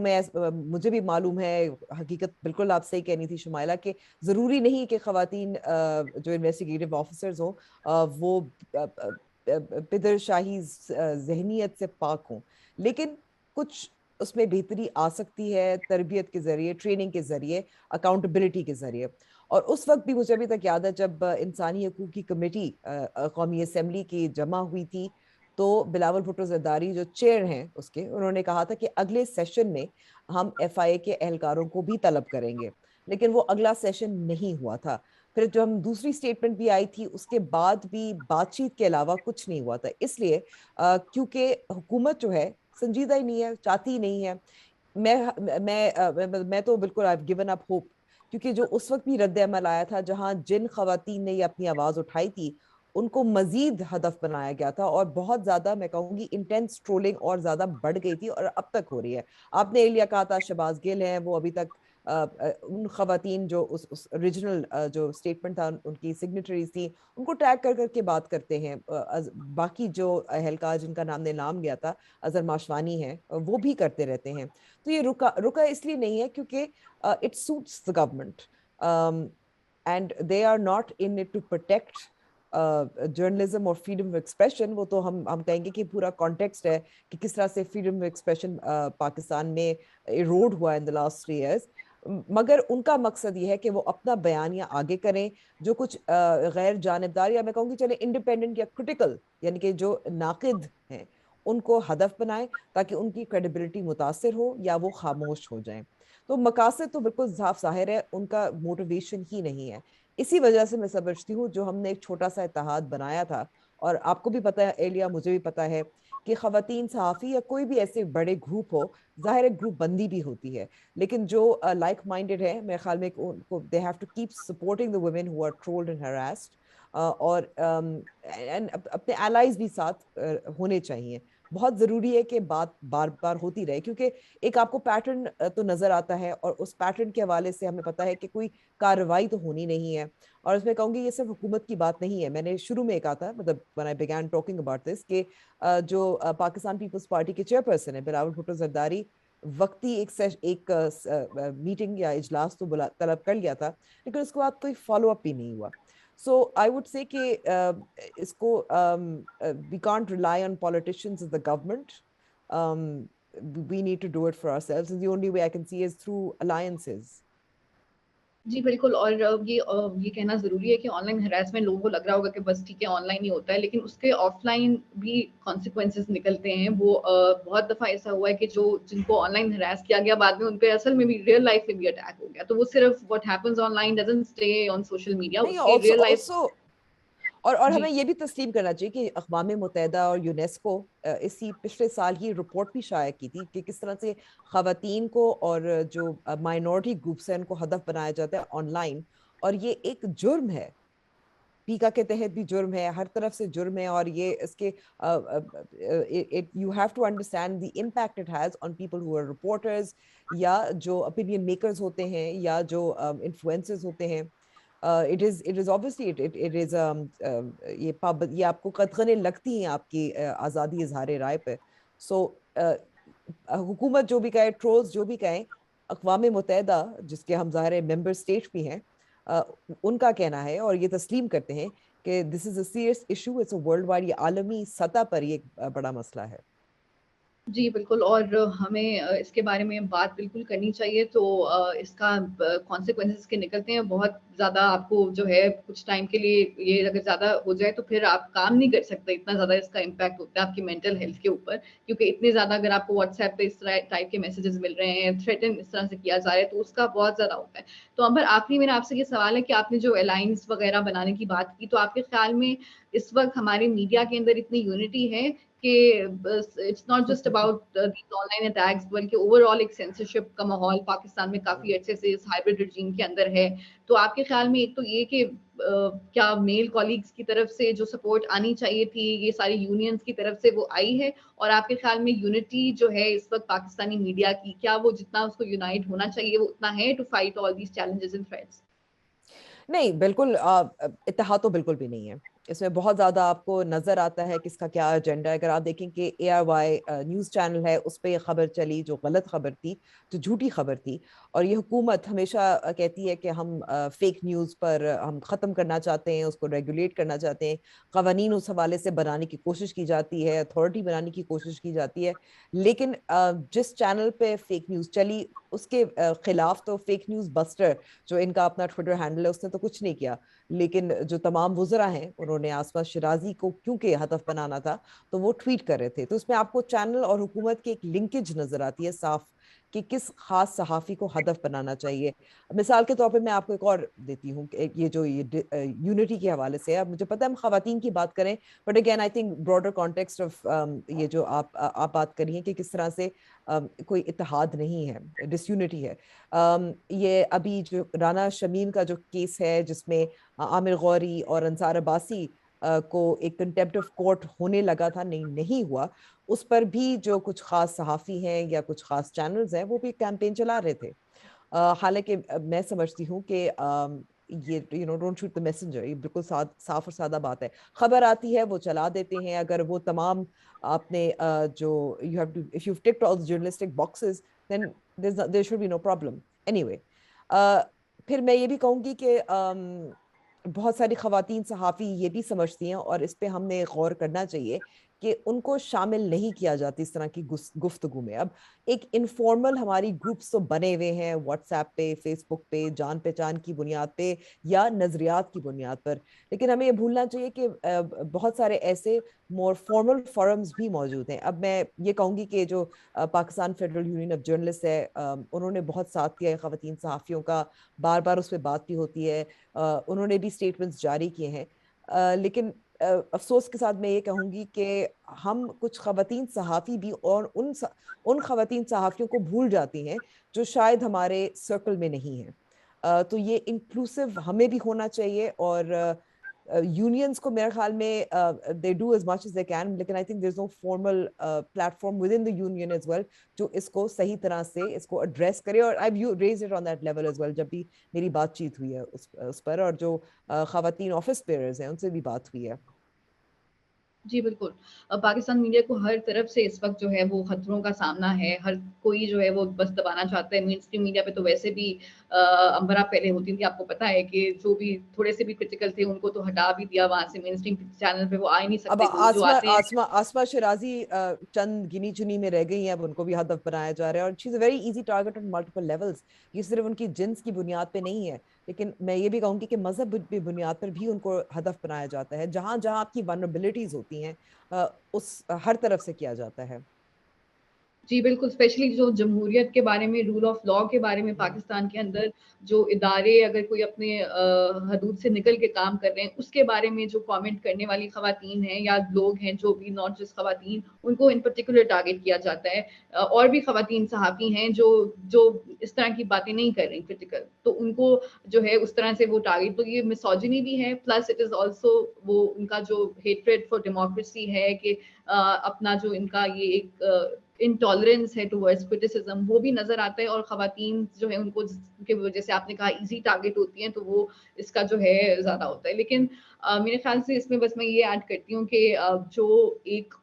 S3: मुझे भी मालूम है, हकीकत बिल्कुल आप सही कहनी थी शुमाइला, कि जरूरी नहीं कि खवातीन जो इन्वेस्टिगेटिव ऑफिसर्स हो वो पिदरशाही जहनीत से पाक हों, लेकिन कुछ उसमें बेहतरी आ सकती है तरबियत के जरिए, ट्रेनिंग के जरिए, अकाउंटेबिलिटी के जरिए। और उस वक्त भी मुझे अभी तक याद है जब इंसानी हकूक़ की कमेटी कौमी असम्बली की जमा हुई थी, तो बिलावल भुट्टो ज़रदारी जो चेयर हैं उसके, उन्होंने कहा था कि अगले सेशन में हम एफआईए के एहलकारों को भी तलब करेंगे, लेकिन वो अगला सेशन नहीं हुआ था। फिर जो हम दूसरी स्टेटमेंट भी आई थी उसके बाद भी बातचीत के अलावा कुछ नहीं हुआ था, इसलिए क्योंकि हुकूमत जो है संजीदा ही नहीं है, चाहती ही नहीं है। میں تو بالکل I've given up hope, کیونکہ جو اس وقت بھی رد عمل آیا تھا جہاں جن خواتین نے یہ اپنی آواز اٹھائی تھی ان کو مزید ہدف بنایا گیا تھا, اور بہت زیادہ میں کہوں گی انٹینس ٹرولنگ اور زیادہ بڑھ گئی تھی, اور اب تک ہو رہی ہے. آپ نے ایلیا کہا تھا, شہباز گل ہیں, وہ ابھی تک ان خواتین جو اس اوریجنل جو اسٹیٹمنٹ تھا ان کی سگنیٹریز تھیں ان کو ٹیگ کر کے بات کرتے ہیں. باقی جو اہلکار جن کا نام نام گیا تھا, اظہر ماشوانی ہیں, وہ بھی کرتے رہتے ہیں. تو یہ رکا اس لیے نہیں ہے کیونکہ it suits the government, and they are not in it to protect journalism اور فریڈم آف ایکسپریشن. وہ تو ہم کہیں گے کہ پورا کانٹیکسٹ ہے کہ کس طرح سے فریڈم آف ایکسپریشن پاکستان میں ایروڈ ہوا ان دی لاسٹ 3 years. مگر ان کا مقصد یہ ہے کہ وہ اپنا بیانیہ آگے کریں, جو کچھ غیر جانبدار یا میں کہوں گی چلے انڈیپینڈنٹ یا کرٹیکل یعنی کہ جو ناقد ہیں ان کو ہدف بنائیں تاکہ ان کی کریڈیبلٹی متاثر ہو یا وہ خاموش ہو جائیں. تو مقاصد تو بالکل صاف ظاہر ہے, ان کا موٹیویشن ہی نہیں ہے. اسی وجہ سے میں سمجھتی ہوں جو ہم نے ایک چھوٹا سا اتحاد بنایا تھا, اور آپ کو بھی پتا ہے ایلیا, مجھے بھی پتا ہے کہ خواتین صحافی یا کوئی بھی ایسے بڑے گروپ ہو, ظاہر ہے گروپ بندی بھی ہوتی ہے, لیکن جو لائک مائنڈیڈ ہے میرے خیال میں they have to keep supporting the women who are trolled and harassed, اور اپنے allies بھی ساتھ ہونے چاہیے. بہت ضروری ہے کہ بات بار بار ہوتی رہے, کیونکہ ایک آپ کو پیٹرن تو نظر آتا ہے, اور اس پیٹرن کے حوالے سے ہمیں پتا ہے کہ کوئی کارروائی تو ہونی نہیں ہے. اور اس میں کہوں گی یہ صرف حکومت کی بات نہیں ہے. میں نے شروع میں کہا تھا, مطلب when I began talking about this, کہ جو پاکستان پیپلز پارٹی کے چیئرپرسن ہیں بلاول بھٹو زرداری, وقتی ایک میٹنگ یا اجلاس تو طلب کر لیا تھا, لیکن اس کے بعد کوئی فالو اپ بھی نہیں ہوا. So I would say کہ اس کو we can't rely on politicians as the government. We need to do it for ourselves, and the only way I can see is through alliances.
S1: جی بالکل, اور یہ کہنا ضروری ہے کہ آن لائن ہراسمنٹ لوگوں کو لگ رہا ہوگا کہ بس ٹھیک ہے آن لائن ہی ہوتا ہے, لیکن اس کے آف لائن بھی کانسیکوینسز نکلتے ہیں. وہ بہت دفعہ ایسا ہوا ہے کہ جن کو آن لائن ہراس کیا گیا بعد میں ان پہ اصل میں بھی ریئل لائف میں بھی اٹیک ہو گیا. تو وہ صرف what happens online doesn't stay on social media, اس کے ریئل لائف.
S3: اور ہمیں یہ بھی تسلیم کرنا چاہیے کہ اقوام متحدہ اور یونیسکو اسی پچھلے سال ہی رپورٹ بھی شائع کی تھی کہ کس طرح سے خواتین کو اور جو مائنورٹی گروپس ہیں ان کو ہدف بنایا جاتا ہے آن لائن, اور یہ ایک جرم ہے, پیکا کے تحت بھی جرم ہے, ہر طرف سے جرم ہے. اور یہ اس کے you have to understand the impact it has on people who are reporters, یا جو opinion makers ہوتے ہیں, یا جو influencers ہوتے ہیں. It is obviously it is یہ آپ کو قدغنیں لگتی ہیں آپ کی آزادی اظہار رائے پہ. سو حکومت جو بھی کہے, ٹرولز جو بھی کہیں, اقوام متحدہ جس کے ہم ظاہر ممبر اسٹیٹ بھی ہیں, ان کا کہنا ہے اور یہ تسلیم کرتے ہیں کہ this is a serious issue, it's a worldwide, یہ عالمی سطح پر یہ ایک بڑا مسئلہ ہے.
S1: جی بالکل, اور ہمیں اس کے بارے میں بات بالکل کرنی چاہیے. تو اس کا کانسیکوینسز کے نکلتے ہیں بہت زیادہ. آپ کو جو ہے کچھ ٹائم کے لیے یہ اگر زیادہ ہو جائے تو پھر آپ کام نہیں کر سکتے, اتنا زیادہ اس کا امپیکٹ ہوتا ہے آپ کی مینٹل ہیلتھ کے اوپر, کیونکہ اتنے زیادہ اگر آپ کو واٹس ایپ پہ اس طرح ٹائپ کے میسیجز مل رہے ہیں, تھریٹن اس طرح سے کیا جا رہا ہے, تو اس کا بہت زیادہ ہوتا ہے. تو اب آخری میرا آپ سے یہ سوال ہے کہ آپ نے جو الائنس وغیرہ بنانے کی بات کی, تو آپ کے خیال میں اس وقت ہمارے میڈیا کے اندر اتنی یونٹی ہے کہ it's not just about these online attacks, بلکہ اوور آل ایک سینسرشپ کا ماحول پاکستان میں کافی عرصے سے اس ہائبرڈ رجیم کے اندر ہے. تو آپ کے خیال میں ایک تو یہ کہ کیا میل کولیگز کی طرف سے جو سپورٹ آنی چاہیے تھی, یہ ساری یونینز کی طرف سے وہ آئی ہے, اور آپ کے خیال میں یونٹی جو ہے اس وقت پاکستانی میڈیا کی, کیا وہ جتنا اس کو یونائٹ ہونا چاہیے وہ اتنا ہے to fight all these challenges and threats?
S3: نہیں, بالکل اتحاد تو بالکل بھی نہیں ہے. اس میں بہت زیادہ آپ کو نظر آتا ہے کس کا کیا ایجنڈا ہے. اگر آپ دیکھیں کہ ARY نیوز چینل ہے, اس پہ یہ خبر چلی جو غلط خبر تھی, جو جھوٹی خبر تھی, اور یہ حکومت ہمیشہ کہتی ہے کہ ہم فیک نیوز پر ہم ختم کرنا چاہتے ہیں, اس کو ریگولیٹ کرنا چاہتے ہیں, قوانین اس حوالے سے بنانے کی کوشش کی جاتی ہے, اتھارٹی بنانے کی کوشش کی جاتی ہے. لیکن جس چینل پہ فیک نیوز چلی اس کے خلاف تو فیک نیوز بسٹر جو ان کا اپنا ٹویٹر ہینڈل ہے اس نے تو کچھ نہیں کیا، لیکن جو تمام وزراء ہیں انہوں نے آسما شیرازی کو کیونکہ ہدف بنانا تھا تو وہ ٹویٹ کر رہے تھے. تو اس میں آپ کو چینل اور حکومت کی ایک لنکیج نظر آتی ہے صاف کہ کس خاص صحافی کو ہدف بنانا چاہیے. مثال کے طور پہ میں آپ کو ایک اور دیتی ہوں کہ یہ جو یونٹی کے حوالے سے اب مجھے پتہ ہے ہم خواتین کی بات کریں but again I think broader context of یہ جو آپ بات کری ہیں کہ کس طرح سے کوئی اتحاد نہیں ہے، ڈس یونٹی ہے. یہ ابھی جو رانا شمیم کا جو کیس ہے جس میں عامر غوری اور انصار عباسی کو ایک کنٹیمپٹ آف کورٹ ہونے لگا تھا، نہیں ہوا، اس پر بھی جو کچھ خاص صحافی ہیں یا کچھ خاص چینلز ہیں وہ بھی کیمپین چلا رہے تھے. حالانکہ میں سمجھتی ہوں کہ یہ ڈونٹ شوٹ دی میسنجر، یہ بالکل صاف اور سادہ بات ہے. خبر آتی ہے وہ چلا دیتے ہیں، اگر وہ تمام آپ نے جو if you've ticked all the journalistic boxes then there should be no problem. Anyway, پھر میں یہ بھی کہوں گی کہ بہت ساری خواتین صحافی یہ بھی سمجھتی ہیں اور اس پہ ہم نے غور کرنا چاہیے کہ ان کو شامل نہیں کیا جاتا اس طرح کی گفتگو میں. اب ایک انفارمل ہماری گروپس تو بنے ہوئے ہیں واٹس ایپ پہ، فیس بک پہ، جان پہچان کی بنیاد پہ یا نظریات کی بنیاد پر، لیکن ہمیں یہ بھولنا چاہیے کہ بہت سارے ایسے مور فارمل فورمز بھی موجود ہیں. اب میں یہ کہوں گی کہ جو Pakistan federal union of journalist ہے انہوں نے بہت ساتھ دیا ہے خواتین صحافیوں کا، بار بار اس پہ بات بھی ہوتی ہے، انہوں نے بھی اسٹیٹمنٹس جاری کیے ہیں. لیکن افسوس کے ساتھ میں یہ کہوں گی کہ ہم کچھ خواتین صحافی بھی اور ان خواتین صحافیوں کو بھول جاتی ہیں جو شاید ہمارے سرکل میں نہیں ہیں. تو یہ انکلوسیو ہمیں بھی ہونا چاہیے اور یونینز کو میرے خیال میں they do as much as they can, لیکن I think there's no formal platform within the union as well جو اس کو صحیح طرح سے اس کو ایڈریس کرے. اور I've raised it on that level as well جب بھی میری بات چیت ہوئی ہے اس پر، اور جو خواتین آفس بیئرز ہیں ان سے بھی بات ہوئی ہے.
S1: جی بالکل. پاکستان میڈیا کو ہر طرف سے اس وقت جو ہے وہ خطروں کا سامنا ہے. ہر کوئی جو ہے وہ بس دبانا چاہتا ہے. مین اسٹریم میڈیا پہ تو ویسے بھی امبرا پہلے ہوتی تھی، آپ کو پتا ہے کہ جو بھی تھوڑے سے بھی کرٹیکل تھے ان کو تو ہٹا بھی دیا وہاں سے. مین اسٹریم چینل پہ وہ آ ہی نہیں
S3: اب
S1: سکتے، جو آتے ہیں.
S3: آسما شیرازی چند گنی چنی میں رہ گئی ہیں، اب ان کو بھی ہدف بنایا جا رہا ہے اور she is a very easy target on multiple levels. یہ صرف ان کی جنس کی بنیاد پہ نہیں ہے، لیکن میں یہ بھی کہوں گی کہ مذہب کی بنیاد پر بھی ان کو ہدف بنایا جاتا ہے. جہاں جہاں آپ کی ونربلٹیز ہوتی ہیں اس ہر طرف سے کیا جاتا ہے.
S1: جی بالکل. اسپیشلی جو جمہوریت کے بارے میں، رول آف لا کے بارے میں پاکستان کے اندر جو ادارے اگر کوئی اپنے حدود سے نکل کے کام کر رہے ہیں اس کے بارے میں جو کامنٹ کرنے والی خواتین ہیں یا لوگ ہیں، جو بھی ناٹ جسٹ خواتین، ان کو ان پرٹیکولر ٹارگٹ کیا جاتا ہے. اور بھی خواتین صحافی ہیں جو اس طرح کی باتیں نہیں کر رہی کرٹیکل، تو ان کو جو ہے اس طرح سے وہ ٹارگٹ. تو یہ مسوجنی بھی ہے، پلس اٹ از آلسو وہ ان کا جو ہیٹریڈ فار ڈیموکریسی ہے کہ اپنا جو ان کا یہ ایک انٹالرنس ہے ٹورڈز کرٹیسزم وہ بھی نظر آتا ہے. اور خواتین جو ہے ان کو جیسے آپ نے کہا ایزی ٹارگٹ ہوتی ہیں تو وہ اس کا جو ہے زیادہ ہوتا ہے. لیکن میرے خیال سے اس میں بس میں یہ ایڈ کرتی ہوں کہ جو ایک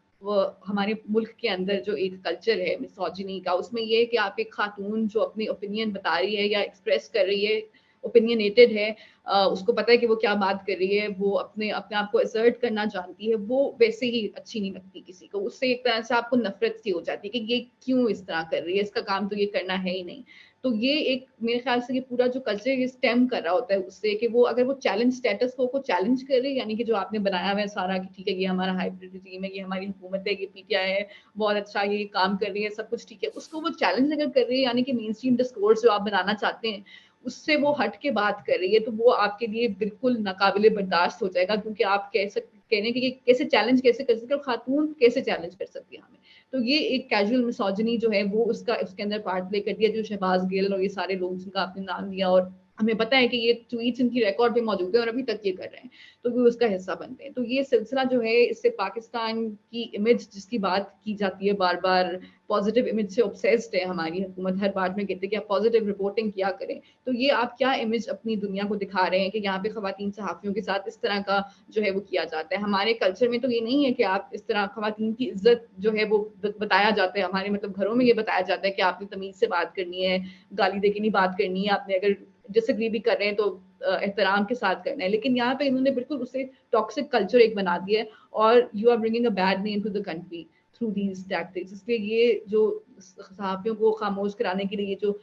S1: ہمارے ملک کے اندر جو ایک کلچر ہے مسوجنی کا، اس میں یہ ہے کہ آپ ایک خاتون جو اپنی اوپینین بتا رہی ہے یا ایکسپریس کر رہی ہے، اوپینینیٹڈ ہے، اس کو پتہ ہے کہ وہ کیا بات کر رہی ہے، وہ اپنے آپ کو اسرٹ کرنا جانتی ہے، وہ ویسے ہی اچھی نہیں لگتی کسی کو. اس سے ایک طرح سے آپ کو نفرت سی ہو جاتی ہے کہ یہ کیوں اس طرح کر رہی ہے، اس کا کام تو یہ کرنا ہے ہی نہیں. تو یہ ایک میرے خیال سے یہ پورا جو کلچر یہ اسٹیم کر رہا ہوتا ہے اس سے کہ وہ اگر وہ چیلنج اسٹیٹس کو چیلنج کر رہی ہے، یعنی کہ جو آپ نے بنایا ہوا ہے سارا کہ ٹھیک ہے یہ ہمارا ہائبرڈ رجیم ہے، یہ ہماری حکومت ہے، یہ پی ٹی آئی ہے، بہت اچھا یہ کام کر رہی ہے، سب کچھ ٹھیک ہے، اس کو وہ چیلنج اگر کر رہی ہے، یعنی کہ مین اسٹریم ڈسکورس جو آپ بنانا چاہتے ہیں اس سے وہ ہٹ کے بات کر رہی ہے، تو وہ آپ کے لیے بالکل ناقابل برداشت ہو جائے گا. کیونکہ آپ کہہ رہے ہیں کہ یہ کیسے چیلنج کیسے کر سکتے ہیں، خاتون کیسے چیلنج کر سکتی ہے ہمیں. تو یہ ایک کیجول مسوجنی جو ہے وہ اس کے اندر پارٹ پلے کرتی ہے. جو شہباز گل اور یہ سارے لوگ جن کا آپ نے نام لیا، اور ہمیں پتہ ہے کہ یہ ٹویٹس ان کی ریکارڈ پہ موجود ہے اور ابھی تک یہ کر رہے ہیں، تو وہ اس کا حصہ بنتے ہیں. تو یہ سلسلہ جو ہے اس سے پاکستان کی امیج جس کی بات کی جاتی ہے بار بار، پازیٹیو امیج سے obsessed ہے ہماری حکومت، ہر بات میں کہتے ہیں کہ آپ پازیٹیو رپورٹنگ کیا کریں. تو یہ آپ کیا امیج اپنی دنیا کو دکھا رہے ہیں کہ یہاں پہ خواتین صحافیوں کے ساتھ اس طرح کا جو ہے وہ کیا جاتا ہے. ہمارے کلچر میں تو یہ نہیں ہے کہ آپ اس طرح خواتین کی عزت جو ہے وہ بتایا جاتا ہے. ہمارے مطلب گھروں میں یہ بتایا جاتا ہے کہ آپ نے تمیز سے بات کرنی ہے، گالی دے کے نہیں بات کرنی ہے، آپ نے اگر ڈس ایگری بھی کر رہے ہیں تو احترام کے ساتھ کرنا ہے. لیکن یہاں پہ انہوں نے بالکل اسے ٹاکسک کلچر ایک بنا دیا ہے، اور you are bringing a bad name to the country through these tactics. इसलिए ये जो सहाफ़ियों को खामोश कराने के लिए जो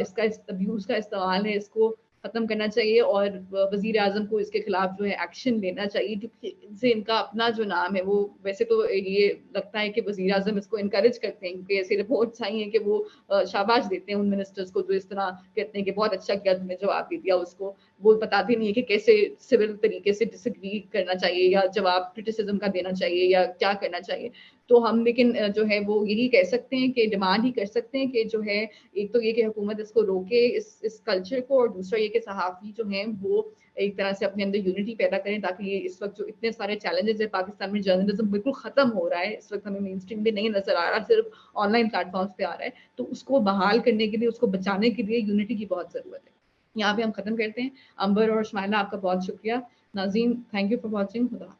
S1: इसका अब्यूज़ का इस्तेमाल है, इसको खत्म करना चाहिए और वजीर आजम को इसके खिलाफ जो है एक्शन लेना चाहिए, क्योंकि इनसे इनका अपना जो नाम है वो, वैसे तो ये लगता है कि वजीर आजम इसको इनकरेज करते हैं, क्योंकि ऐसी रिपोर्ट्स आई हैं कि वो शाबाश देते हैं उन मिनिस्टर्स को जो इस तरह कहते हैं कि बहुत अच्छा किया तुमने जवाब दे दिया उसको। वो बताते नहीं है कि कैसे सिविल तरीके से डिसएग्री करना चाहिए या जवाब क्रिटिसिज्म का देना चाहिए या क्या करना चाहिए। तो हम लेकिन जो है वो यही कह सकते हैं कि डिमांड ही कर सकते हैं कि जो है एक तो ये कि हुकूमत इसको रोके इस कल्चर को, और दूसरा ये कि सहाफ़ी जो हैं वो एक तरह से अपने अंदर यूनिटी पैदा करें, ताकि ये इस वक्त जो इतने सारे चैलेंजेस है पाकिस्तान में, जर्नलिज्म बिल्कुल ख़त्म हो रहा है इस वक्त, हमें मेन स्ट्रीम में नहीं नज़र आ रहा, सिर्फ ऑनलाइन प्लेटफॉर्म्स पे आ रहा है, तो उसको बहाल करने के लिए, उसको बचाने के लिए यूनिटी की बहुत ज़रूरत है। यहाँ पे हम ख़त्म करते हैं। अंबर और शमाइला, आपका बहुत शुक्रिया। नाज़रीन, थैंक यू फॉर वॉचिंग। खुदा।